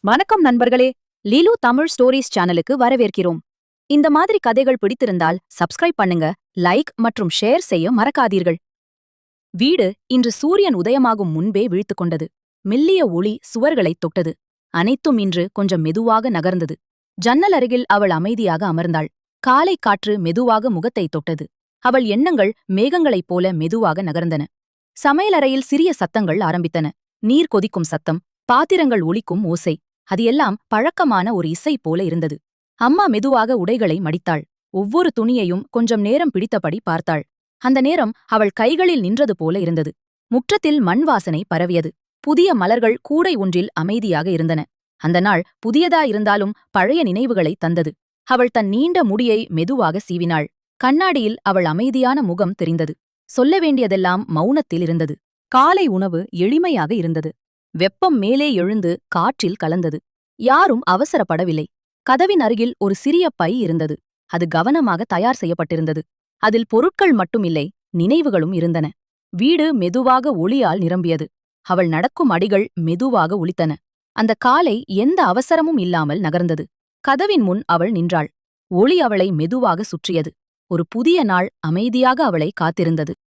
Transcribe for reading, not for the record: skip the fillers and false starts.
வணக்கம் நண்பர்களே. லீலு தமிழ் ஸ்டோரிஸ் சேனலுக்கு வரவேற்கிறோம். இந்த மாதிரி கதைகள் பிடித்திருந்தால் சப்ஸ்கிரைப் பண்ணுங்க, லைக் மற்றும் ஷேர் செய்ய மறக்காதீர்கள். வீடு இன்று சூரியன் உதயமாகும் முன்பே விழித்துக் கொண்டது. மெல்லிய ஒளி சுவர்களைத் தொட்டது. அனைத்தும் இன்று கொஞ்சம் மெதுவாக நகர்ந்தது. ஜன்னல் அருகில் அவள் அமைதியாக அமர்ந்தாள். காலை காற்று மெதுவாக முகத்தைத் தொட்டது. அவள் எண்ணங்கள் மேகங்களைப் போல மெதுவாக நகர்ந்தன. சமையலறையில் சிறிய சத்தங்கள் ஆரம்பித்தன. நீர் கொதிக்கும் சத்தம், பாத்திரங்கள் ஒலிக்கும் ஓசை. அது எல்லாம் பழக்கமான ஒரு இசை போல இருந்தது. அம்மா மெதுவாக உடைகளை மடித்தாள். ஒவ்வொரு துணியையும் கொஞ்சம் நேரம் பிடித்தபடி பார்த்தாள். அந்த நேரம் அவள் கைகளில் நின்றது போல இருந்தது. முற்றத்தில் மண் வாசனை பரவியது. புதிய மலர்கள் கூடை ஒன்றில் அமைதியாக இருந்தன. அந்த நாள் புதியதாயிருந்தாலும் பழைய நினைவுகளை தந்தது. அவள் தன் நீண்ட முடியை மெதுவாக சீவினாள். கண்ணாடியில் அவள் அமைதியான முகம் தெரிந்தது. சொல்ல வேண்டியதெல்லாம் மௌனத்தில் இருந்தது. காலை உணவு எளிமையாக இருந்தது. வெப்பம் மேலே எழுந்து காற்றில் கலந்தது. யாரும் அவசரப்படவில்லை. கதவின் அருகில் ஒரு சிறிய பை இருந்தது. அது கவனமாக தயார் செய்யப்பட்டிருந்தது. அதில் பொருட்கள் மட்டுமில்லை, நினைவுகளும் இருந்தன. வீடு மெதுவாக ஒளியால் நிரம்பியது. அவள் நடக்கும் அடிகள் மெதுவாக ஒலித்தன. அந்த காலை எந்த அவசரமும் இல்லாமல் நகர்ந்தது. கதவின் முன் அவள் நின்றாள். ஒளி அவளை மெதுவாக சுற்றியது. ஒரு புதிய நாள் அமைதியாக அவளை காத்திருந்தது.